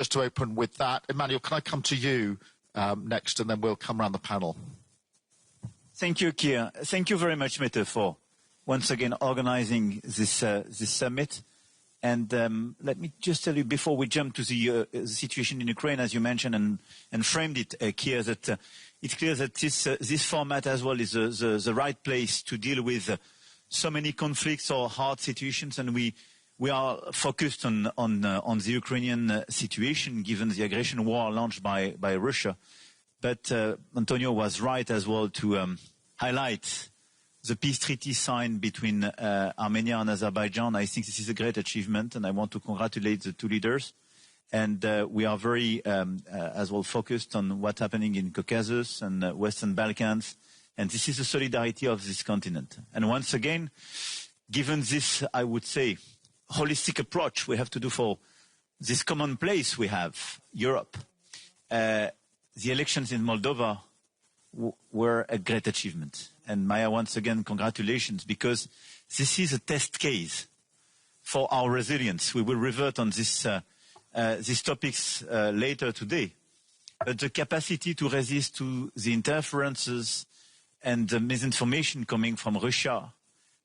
just to open with that. Emmanuel, can I come to you next, and then we'll come around the panel. Thank you, Keir. Thank you very much, Mette, for once again organizing this summit. And let me just tell you, before we jump to the situation in Ukraine, as you mentioned and framed it, Keir, that it's clear that this format as well is the right place to deal with so many conflicts or hard situations, and we are focused on the Ukrainian situation, given the aggression war launched by Russia. But Antonio was right as well to highlight the peace treaty signed between Armenia and Azerbaijan. I think this is a great achievement, and I want to congratulate the two leaders. And we are very as well focused on what's happening in Caucasus and Western Balkans. And this is the solidarity of this continent. And once again, given this, I would say, holistic approach we have to do for this common place we have, Europe, the elections in Moldova were a great achievement. And Maya, once again, congratulations, because this is a test case for our resilience. We will revert on these topics later today. But the capacity to resist to the interferences and the misinformation coming from Russia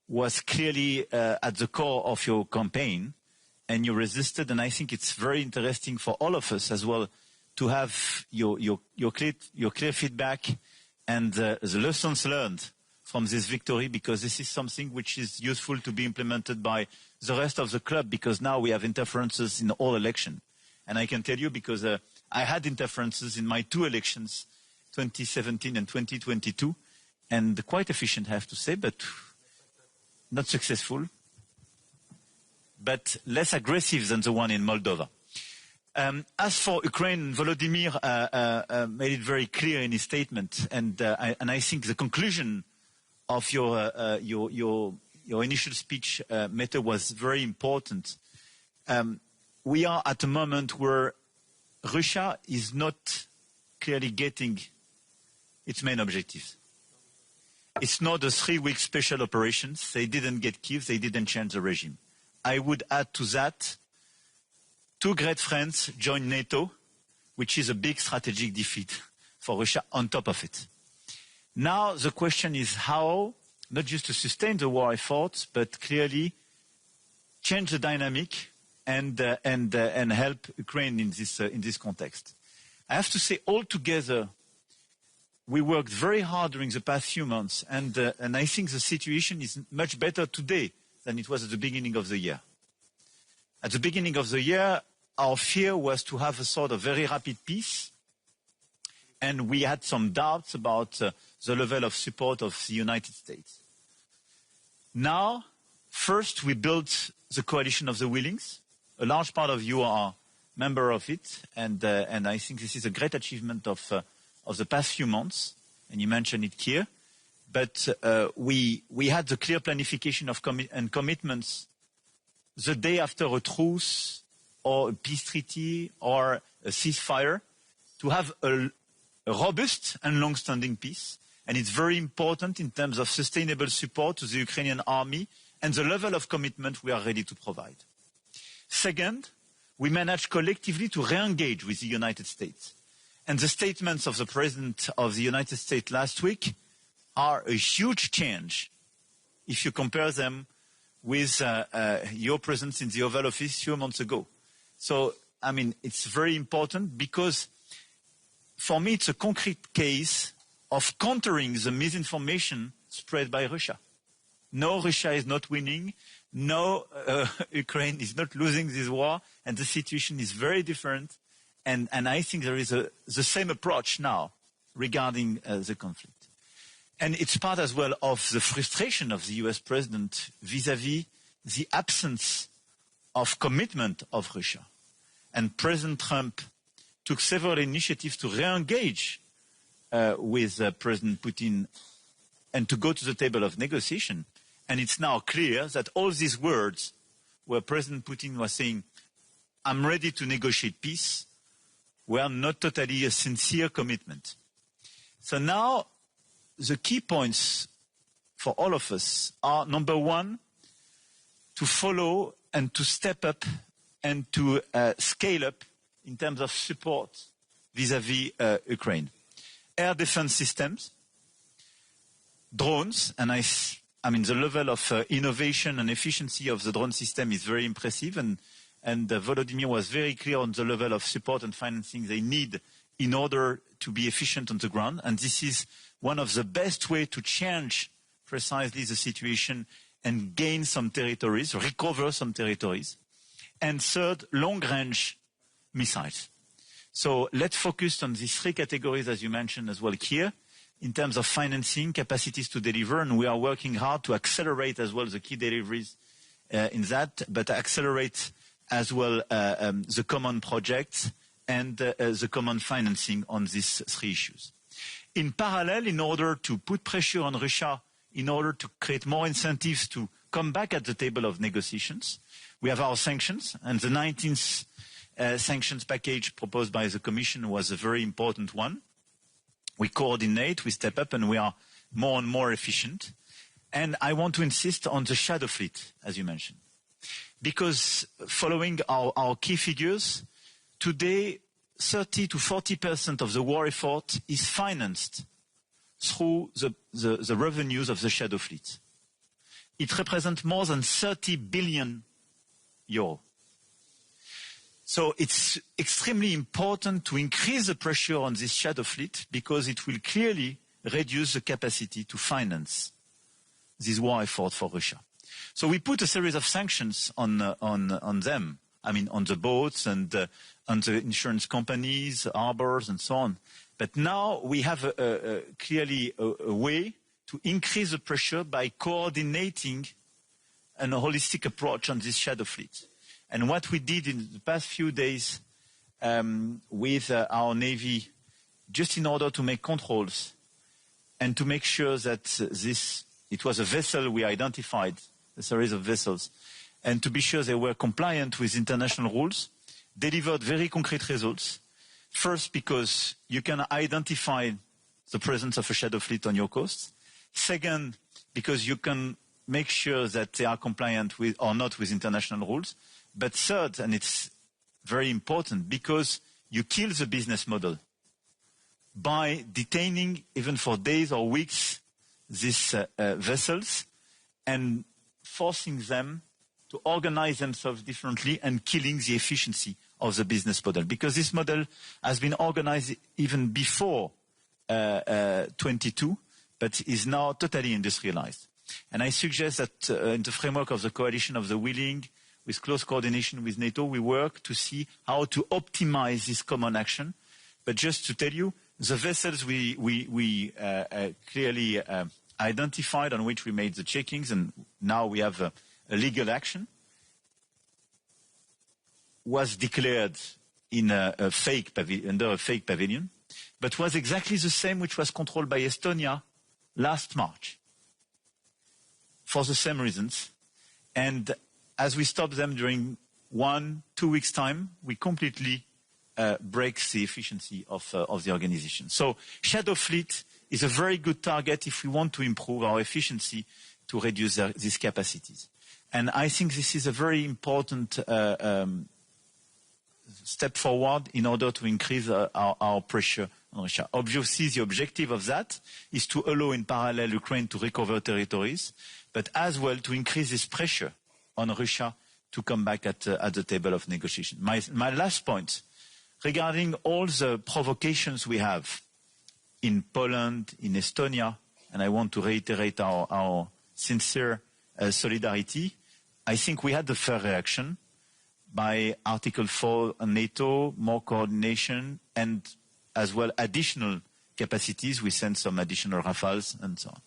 was clearly at the core of your campaign, and you resisted. And I think it's very interesting for all of us as well to have your clear feedback and the lessons learned from this victory, because this is something which is useful to be implemented by the rest of the club, because now we have interferences in all elections. And I can tell you, because I had interferences in my two elections, 2017 and 2022, and quite efficient, I have to say, but not successful, but less aggressive than the one in Moldova. As for Ukraine, Volodymyr made it very clear in his statement, and I think the conclusion of your initial speech, Mette, was very important. We are at a moment where Russia is not clearly getting its main objectives. It's not a 3-week special operations. They didn't get Kyiv. They didn't change the regime. I would add to that, two great friends joined NATO, which is a big strategic defeat for Russia on top of it. Now the question is how, not just to sustain the war effort, but clearly change the dynamic and help Ukraine in this context. I have to say, altogether, we worked very hard during the past few months, and I think the situation is much better today than it was at the beginning of the year. At the beginning of the year, our fear was to have a sort of very rapid peace, and we had some doubts about the level of support of the United States. Now, first we built the coalition of the willings. A large part of you are member of it, and I think this is a great achievement of the past few months, and you mentioned it here. But we had the clear planification of commitments the day after a truce or a peace treaty or a ceasefire to have a robust and long-standing peace. And it's very important in terms of sustainable support to the Ukrainian army and the level of commitment we are ready to provide. Second, we managed collectively to re-engage with the United States. And the statements of the President of the United States last week are a huge change if you compare them with your presence in the Oval Office a few months ago. So, I mean, it's very important because for me it's a concrete case of countering the misinformation spread by Russia. No, Russia is not winning. No, Ukraine is not losing this war, and the situation is very different. And I think there is the same approach now regarding the conflict. And it's part as well of the frustration of the US president vis-à-vis the absence of commitment of Russia. And President Trump took several initiatives to re-engage with President Putin and to go to the table of negotiation. And it's now clear that all these words where President Putin was saying, I'm ready to negotiate peace, were not totally a sincere commitment. So now the key points for all of us are, number one, to follow and to step up and to scale up in terms of support vis-à-vis Ukraine. Air defense systems, drones, and I mean, the level of innovation and efficiency of the drone system is very impressive, and Volodymyr was very clear on the level of support and financing they need in order to be efficient on the ground. And this is one of the best ways to change precisely the situation and gain some territories, recover some territories. And third, long-range missiles. So let's focus on these three categories, as you mentioned as well here, in terms of financing, capacities to deliver, and we are working hard to accelerate as well the key deliveries in that, but accelerate as well the common projects and the common financing on these three issues. In parallel, in order to put pressure on Russia, in order to create more incentives to come back at the table of negotiations, we have our sanctions, and the 19th sanctions package proposed by the Commission was a very important one. We coordinate, we step up, and we are more and more efficient. And I want to insist on the shadow fleet, as you mentioned. Because following our key figures, today 30 to 40% of the war effort is financed through the revenues of the shadow fleet. It represents more than 30 billion euro. So it's extremely important to increase the pressure on this shadow fleet because it will clearly reduce the capacity to finance this war effort for Russia. So we put a series of sanctions on them. I mean, on the boats and on the insurance companies, harbors, and so on. But now we have clearly a way to increase the pressure by coordinating a holistic approach on this shadow fleet. And what we did in the past few days with our Navy, just in order to make controls and to make sure that it was a vessel we identified, a series of vessels, and to be sure they were compliant with international rules, delivered very concrete results. First, because you can identify the presence of a shadow fleet on your coast. Second, because you can make sure that they are compliant with or not with international rules. But third, and it's very important, because you kill the business model by detaining, even for days or weeks, these vessels and forcing them to organize themselves differently and killing the efficiency of the business model. Because this model has been organized even before 22, but is now totally industrialized. And I suggest that in the framework of the coalition of the willing, with close coordination with NATO, we work to see how to optimize this common action. But just to tell you, the vessels we clearly identified, on which we made the checkings, and now we have a legal action, was declared in under a fake pavilion, but was exactly the same which was controlled by Estonia last March, for the same reasons. And as we stop them during 1-2 weeks' time, we completely break the efficiency of the organization. So shadow fleet is a very good target if we want to improve our efficiency to reduce these capacities. And I think this is a very important step forward in order to increase our pressure on Russia. Obviously, the objective of that is to allow in parallel Ukraine to recover territories, but as well to increase this pressure on Russia to come back at the table of negotiation. My last point, regarding all the provocations we have in Poland, in Estonia, and I want to reiterate our sincere solidarity, I think we had the fair reaction by Article 4 on NATO, more coordination, and as well additional capacities. We sent some additional Rafales and so on.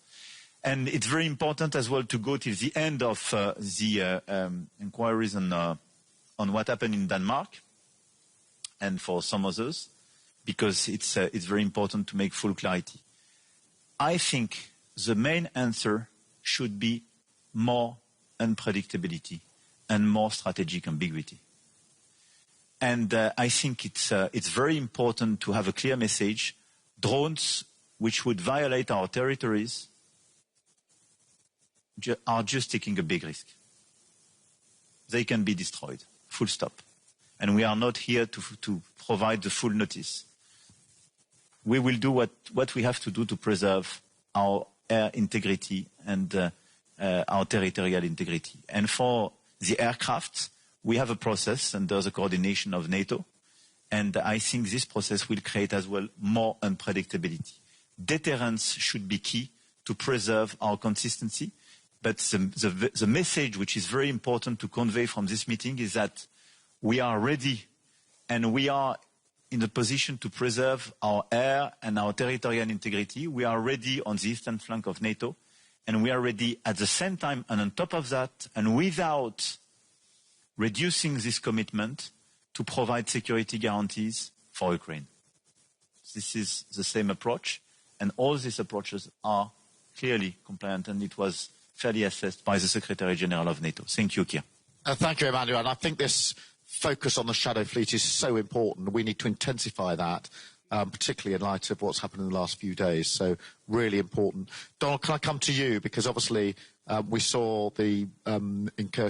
And it's very important as well to go till the end of the inquiries on what happened in Denmark and for some others, because it's very important to make full clarity. I think the main answer should be more unpredictability and more strategic ambiguity. And I think it's very important to have a clear message. Drones which would violate our territories are just taking a big risk. They can be destroyed, full stop. and we are not here to provide the full notice. We will do what we have to do to preserve our air integrity and our territorial integrity. And for the aircraft, we have a process under the coordination of NATO, and I think this process will create as well more unpredictability. Deterrence should be key to preserve our consistency, but the message which is very important to convey from this meeting is that we are ready and we are in the position to preserve our air and our territorial integrity. We are ready on the eastern flank of NATO, and we are ready at the same time and on top of that, and without reducing this commitment, to provide security guarantees for Ukraine. This is the same approach, and all these approaches are clearly compliant, and it was fairly assessed by the Secretary General of NATO. Thank you, Keir. Thank you, Emmanuel. And I think this focus on the shadow fleet is so important. We need to intensify that, particularly in light of what's happened in the last few days. So really important. Donald, can I come to you? Because obviously we saw the incursion